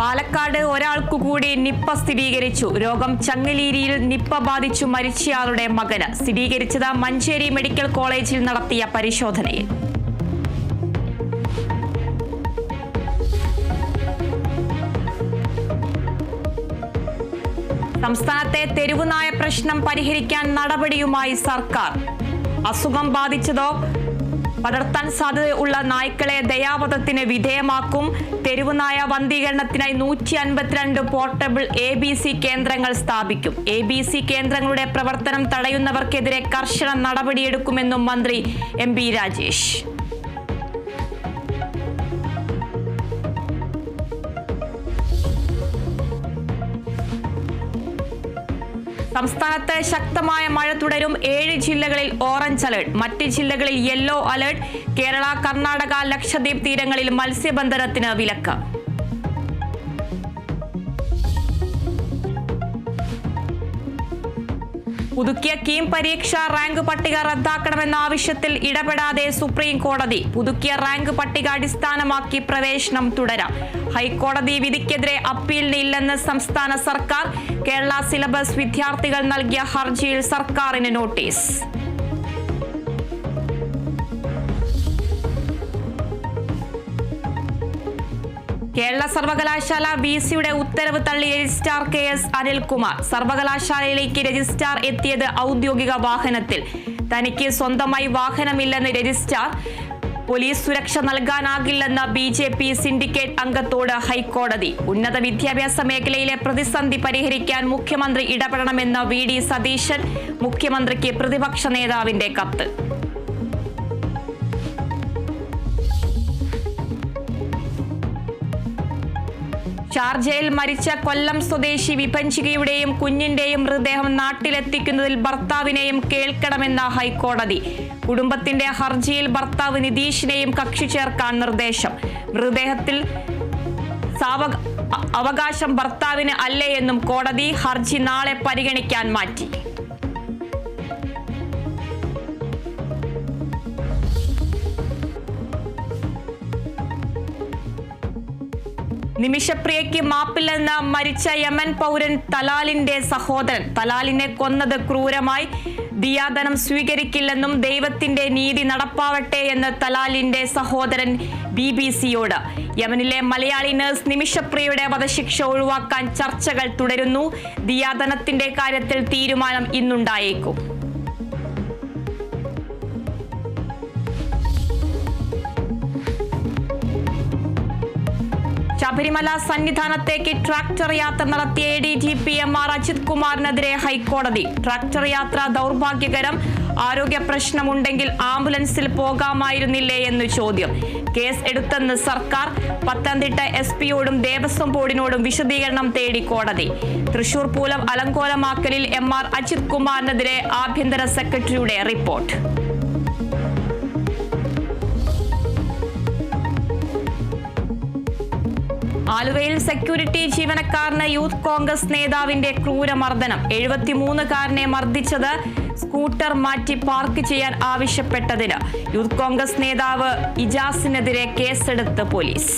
പാലക്കാട് ഒരാൾക്കു കൂടി നിപ്പ സ്ഥിരീകരിച്ചു. രോഗം ചങ്ങലേരിയിൽ നിപ്പ ബാധിച്ചു മരിച്ചയാളുടെ മകന്. സ്ഥിരീകരിച്ചത് മഞ്ചേരി മെഡിക്കൽ കോളേജിൽ നടത്തിയ പരിശോധനയിൽ. സംസ്ഥാനത്തെ തെരുവുനായ പ്രശ്നം പരിഹരിക്കാൻ നടപടിയുമായി സർക്കാർ. അസുഖം ബാധിച്ചതോ പടർത്താൻ സാധ്യതയുള്ള നായ്ക്കളെ ദയാവധത്തിന് വിധേയമാക്കും. തെരുവുനായ വന്ധീകരണത്തിനായി 152 പോർട്ടബിൾ ABC കേന്ദ്രങ്ങൾ സ്ഥാപിക്കും. ABC കേന്ദ്രങ്ങളുടെ പ്രവർത്തനം തടയുന്നവർക്കെതിരെ കർശന നടപടിയെടുക്കുമെന്നും മന്ത്രി MB രാജേഷ്. സംസ്ഥാനത്ത് ശക്തമായ മഴ തുടരും. 7 ജില്ലകളിൽ ഓറഞ്ച് അലർട്ട്, മറ്റ് ജില്ലകളിൽ യെല്ലോ അലർട്ട്. കേരള, കർണാടക, ലക്ഷദ്വീപ് തീരങ്ങളിൽ മത്സ്യബന്ധനത്തിന് വിലക്ക്. പുതുക്കിയ കീം പരീക്ഷ റാങ്ക് പട്ടിക റദ്ദാക്കണമെന്ന ആവശ്യത്തിൽ ഇടപെടാതെ സുപ്രീം കോടതി. പുതുക്കിയ റാങ്ക് പട്ടിക അടിസ്ഥാനമാക്കി പ്രവേശനം തുടരാം. ഹൈക്കോടതി വിധിക്കെതിരെ അപ്പീലിന് ഇല്ലെന്ന് സംസ്ഥാന സർക്കാർ. കേരള സിലബസ് വിദ്യാർത്ഥികൾ നൽകിയ ഹർജിയിൽ സർക്കാരിന് നോട്ടീസ്. കേരള സർവകലാശാല VCയുടെ ഉത്തരവ് തള്ളി രജിസ്ട്രാർ KS അനിൽകുമാർ. സർവകലാശാലയിലേക്ക് രജിസ്ട്രാർ എത്തിയത് ഔദ്യോഗിക വാഹനത്തിൽ. തനിക്ക് സ്വന്തമായി വാഹനമില്ലെന്ന് രജിസ്ട്രാർ. പോലീസ് സുരക്ഷ നൽകാനാകില്ലെന്ന് BJP സിൻഡിക്കേറ്റ് അംഗത്തോട് ഹൈക്കോടതി. ഉന്നത വിദ്യാഭ്യാസ മേഖലയിലെ പ്രതിസന്ധി പരിഹരിക്കാൻ മുഖ്യമന്ത്രി ഇടപെടണമെന്ന് VD സതീശൻ. മുഖ്യമന്ത്രിക്ക് പ്രതിപക്ഷ നേതാവിന്റെ കത്ത്. ഷാർജയിൽ മരിച്ച കൊല്ലം സ്വദേശി വിഭജികയുടെയും കുഞ്ഞിന്റെയും മൃതദേഹം നാട്ടിലെത്തിക്കുന്നതിൽ ഭർത്താവിനെയും കേൾക്കണമെന്ന ഹൈക്കോടതി. കുടുംബത്തിന്റെ ഹർജിയിൽ ഭർത്താവ് നിതീഷിനെയും കക്ഷി ചേർക്കാൻ നിർദ്ദേശം. മൃതദേഹത്തിൽ അവകാശം ഭർത്താവിന് അല്ലേ എന്നും കോടതി. ഹർജി നാളെ പരിഗണിക്കാൻ മാറ്റി. നിമിഷപ്രിയയ്ക്ക് മാപ്പില്ലെന്ന് മരിച്ച യമൻ പൗരൻ തലാലിന്റെ സഹോദരൻ. തലാലിനെ കൊന്നത് ക്രൂരമായി. ദിയാദനം സ്വീകരിക്കില്ലെന്നും ദൈവത്തിന്റെ നീതി നടപ്പാവട്ടെ എന്ന് തലാലിന്റെ സഹോദരൻ BBC-യോട്. യമനിലെ മലയാളി നഴ്സ് നിമിഷപ്രിയയുടെ വധശിക്ഷ ഒഴിവാക്കാൻ ചർച്ചകൾ തുടരുന്നു. ദിയാദനത്തിന്റെ കാര്യത്തിൽ തീരുമാനം ഇന്നുണ്ടായേക്കും. ശബരിമല സന്നിധാനത്തേക്ക് ട്രാക്ടർ യാത്ര നടത്തിയ ADGP MR അജിത് കുമാറിനെതിരെ ഹൈക്കോടതി. ട്രാക്ടർ യാത്ര ദൗർഭാഗ്യകരം. ആരോഗ്യ പ്രശ്നമുണ്ടെങ്കിൽ ആംബുലൻസിൽ പോകാമായിരുന്നില്ലേ എന്ന് ചോദ്യം. കേസ് എടുത്തെന്ന് സർക്കാർ. പത്തനംതിട്ട SP-യോടും ദേവസ്വം ബോർഡിനോടും വിശദീകരണം തേടി കോടതി. തൃശൂർ പൂരം അലങ്കോലമാക്കലിൽ MR അജിത് കുമാറിനെതിരെ ആഭ്യന്തര സെക്രട്ടറിയുടെ റിപ്പോർട്ട്. ആലുവയിൽ സെക്യൂരിറ്റി ജീവനക്കാരന് യൂത്ത് കോൺഗ്രസ് നേതാവിന്റെ ക്രൂരമർദ്ദനം. 73-കാരനെ മർദ്ദിച്ചത് സ്കൂട്ടർ മാറ്റി പാർക്ക് ചെയ്യാൻ ആവശ്യപ്പെട്ടതിന്. യൂത്ത് കോൺഗ്രസ് നേതാവ് ഇജാസിനെതിരെ കേസെടുത്ത് പോലീസ്.